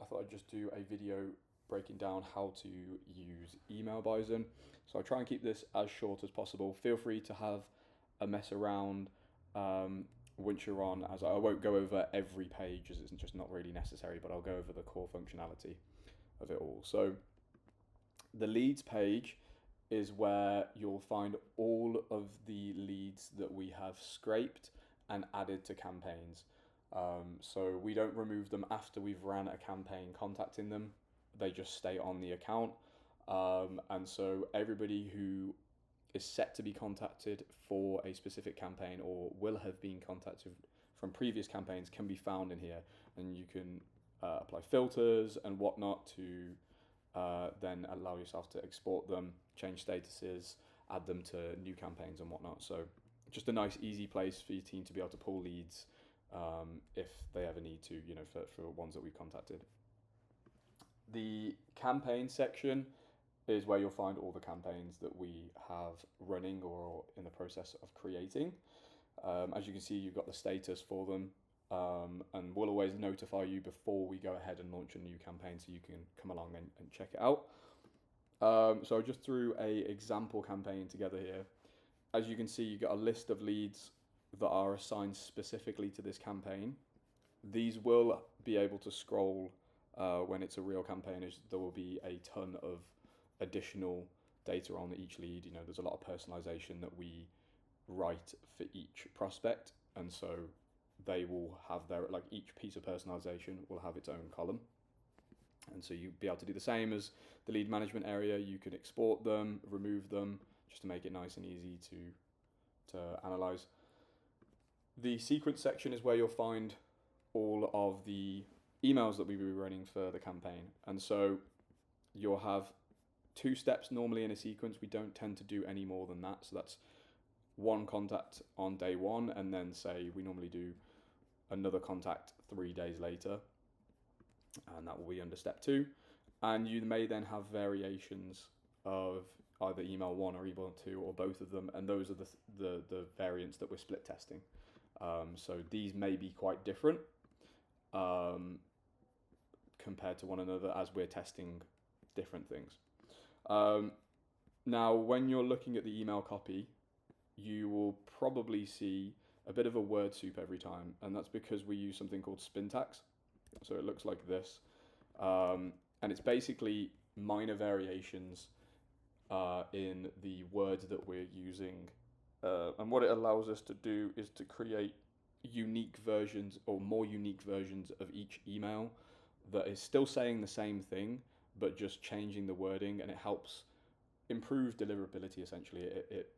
I thought I'd just do a video breaking down how to use email Bison. So I try and keep this as short as possible. Feel free to have a mess around once you're on, as I won't go over every page as it's just not really necessary, but I'll go over the core functionality of it all. So the leads page is where you'll find all of the leads that we have scraped and added to campaigns. So we don't remove them after we've ran a campaign contacting them. They just stay on the account. And so everybody who is set to be contacted for a specific campaign or will have been contacted from previous campaigns can be found in here. And you can apply filters and whatnot to then allow yourself to export them, change statuses, add them to new campaigns and whatnot. So just a nice, easy place for your team to be able to pull leads if they ever need to, for ones that we've contacted. The campaign section is where you'll find all the campaigns that we have running or in the process of creating. As you can see, you've got the status for them, and we'll always notify you before we go ahead and launch a new campaign so you can come along and check it out. So I just threw a example campaign together here. As you can see, you got a list of leads that are assigned specifically to this campaign. These will be able to scroll when it's a real campaign, as there will be a ton of additional data on each lead. There's a lot of personalization that we write for each prospect, and so they will have each piece of personalization will have its own column. And so you'll be able to do the same as the lead management area. You can export them, remove them, just to make it nice and easy to analyze. The sequence section is where you'll find all of the emails that we will be running for the campaign. And so you'll have 2 steps normally in a sequence. We don't tend to do any more than that. So that's one contact on day 1, and then say we normally do another contact 3 days later, and that will be under step 2. And you may then have variations of either email 1 or email 2 or both of them, and those are the variants that we're split testing. So these may be quite different compared to one another as we're testing different things. Now, when you're looking at the email copy, you will probably see a bit of a word soup every time, and that's because we use something called syntax. So it looks like this, and it's basically minor variations in the words that we're using, and what it allows us to do is to create unique versions or more unique versions of each email that is still saying the same thing but just changing the wording, and it helps improve deliverability. Essentially, it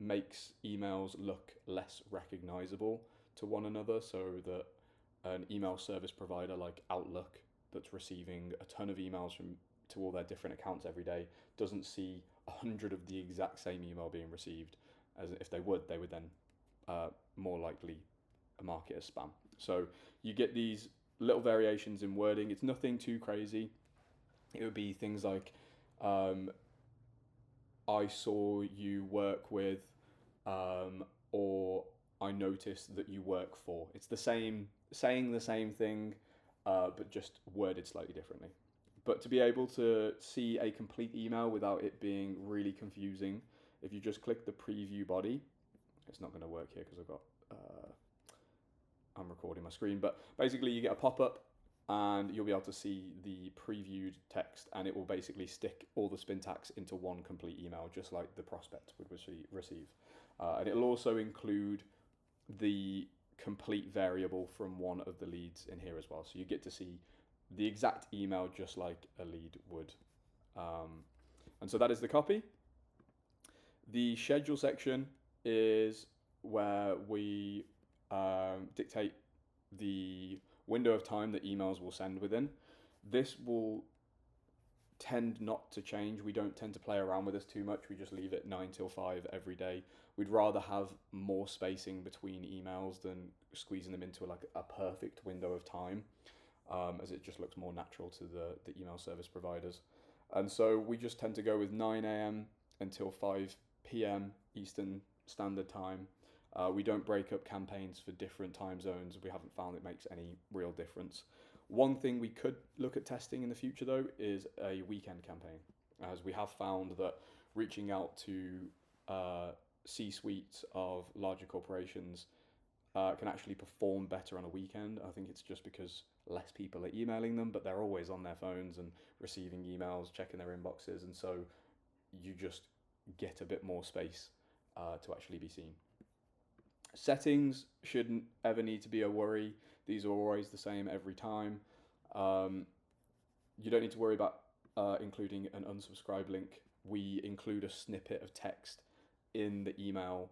makes emails look less recognizable to one another, so that an email service provider like Outlook that's receiving a ton of emails to all their different accounts every day doesn't see 100 of the exact same email being received. As if they would then more likely mark it as spam. So you get these little variations in wording. It's nothing too crazy. It would be things like I saw you work with, or I noticed that you work for. It's the same, saying the same thing, but just worded slightly differently. But to be able to see a complete email without it being really confusing, if you just click the preview body, it's not going to work here because I'm recording my screen, but basically you get a pop-up and you'll be able to see the previewed text, and it will basically stick all the syntax into one complete email, just like the prospect would receive. And it'll also include the complete variable from one of the leads in here as well. So you get to see the exact email just like a lead would. And so that is the copy. The schedule section is where we dictate the window of time that emails will send within. This will tend not to change. We don't tend to play around with this too much. We just leave it 9 till 5 every day. We'd rather have more spacing between emails than squeezing them into a perfect window of time, as it just looks more natural to the email service providers. And so we just tend to go with 9 a.m. until 5 p.m. Eastern Standard Time. We don't break up campaigns for different time zones. We haven't found it makes any real difference. One thing we could look at testing in the future, though, is a weekend campaign, as we have found that reaching out to C-suites of larger corporations can actually perform better on a weekend. I think it's just because less people are emailing them, but they're always on their phones and receiving emails, checking their inboxes, and so you just get a bit more space to actually be seen. Settings shouldn't ever need to be a worry. These are always the same every time. You don't need to worry about including an unsubscribe link. We include a snippet of text in the email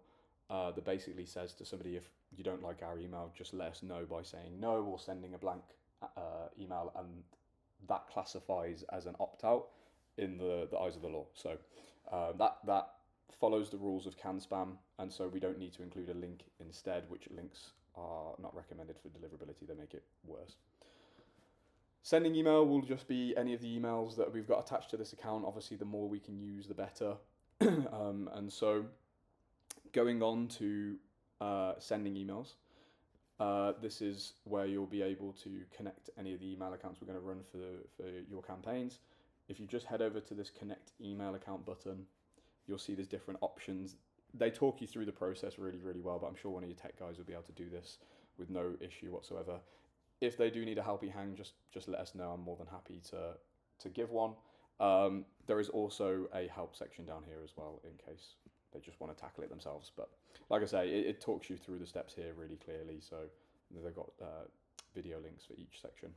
that basically says to somebody, if you don't like our email, just let us know by saying no or sending a blank email, and that classifies as an opt-out in the eyes of the law. So that follows the rules of CAN spam, and so we don't need to include a link instead, which links are not recommended for deliverability. They make it worse. Sending email will just be any of the emails that we've got attached to this account. Obviously, the more we can use, the better. And so going on to sending emails, this is where you'll be able to connect any of the email accounts we're going to run for your campaigns. If you just head over to this connect email account button, you'll see there's different options. They talk you through the process really, really well, but I'm sure one of your tech guys will be able to do this with no issue whatsoever. If they do need a helping hand, just let us know. I'm more than happy to give one. There is also a help section down here as well in case they just want to tackle it themselves. But like I say, it talks you through the steps here really clearly. So they've got video links for each section.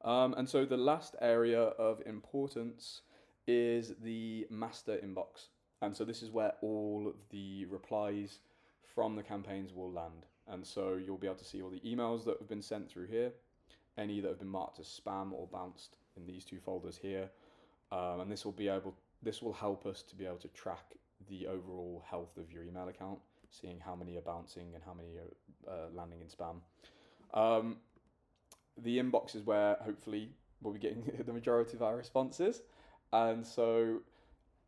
And so the last area of importance is the master inbox. And so this is where all of the replies from the campaigns will land. And so you'll be able to see all the emails that have been sent through here, any that have been marked as spam or bounced in these two folders here. And this will help us to be able to track the overall health of your email account, seeing how many are bouncing and how many are landing in spam. The inbox is where hopefully we'll be getting the majority of our responses. And so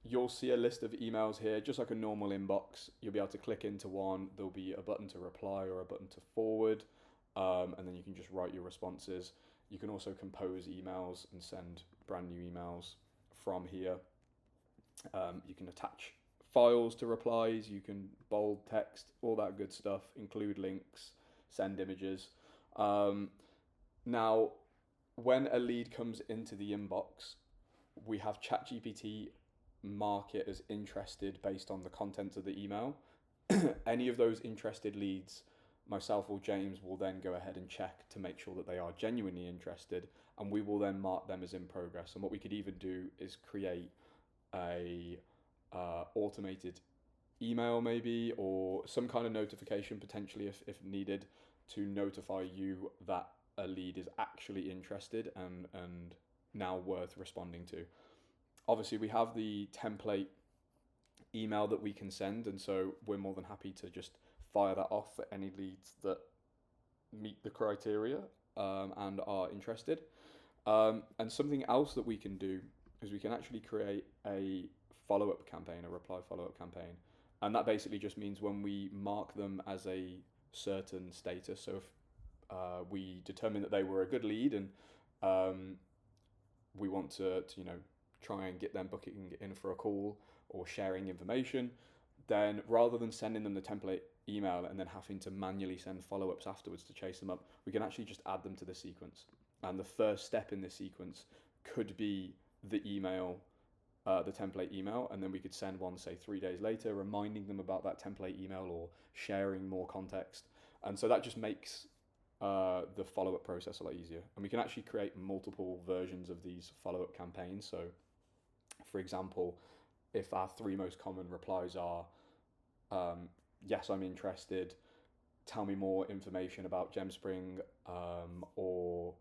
you'll see a list of emails here, just like a normal inbox. You'll be able to click into one. There'll be a button to reply or a button to forward. And then you can just write your responses. You can also compose emails and send brand new emails from here. You can attach files to replies. You can bold text, all that good stuff, include links, send images. Now, when a lead comes into the inbox, we have ChatGPT mark it as interested based on the content of the email. Any of those interested leads, myself or James will then go ahead and check to make sure that they are genuinely interested, and we will then mark them as in progress. And what we could even do is create a automated email maybe, or some kind of notification potentially if needed, to notify you that a lead is actually interested and now worth responding to. Obviously, we have the template email that we can send, and so we're more than happy to just fire that off for any leads that meet the criteria and are interested. And something else that we can do is we can actually create a follow-up campaign, a reply follow-up campaign. And that basically just means when we mark them as a certain status, so if we determine that they were a good lead and we want to try and get them booking in for a call or sharing information, then rather than sending them the template email and then having to manually send follow-ups afterwards to chase them up, we can actually just add them to the sequence. And the first step in this sequence could be the email, the template email, and then we could send one, say 3 days later, reminding them about that template email or sharing more context. And so that just makes the follow-up process a lot easier. And we can actually create multiple versions of these follow-up campaigns. So for example, if our 3 most common replies are, yes, I'm interested, tell me more information about GemSpring, or,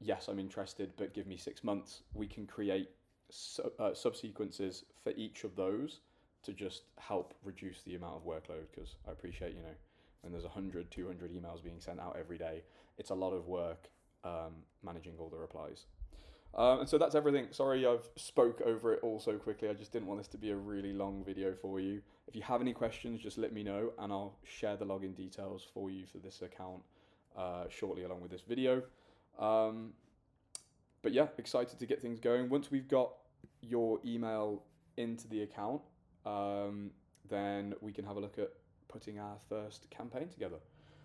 yes, I'm interested, but give me 6 months, we can create subsequences for each of those to just help reduce the amount of workload, because I appreciate, when there's 100, 200 emails being sent out every day, it's a lot of work managing all the replies. And so that's everything. Sorry I've spoke over it all so quickly. I just didn't want this to be a really long video for you. If you have any questions, just let me know and I'll share the login details for you for this account shortly along with this video. But yeah, excited to get things going. Once we've got your email into the account, then we can have a look at putting our first campaign together.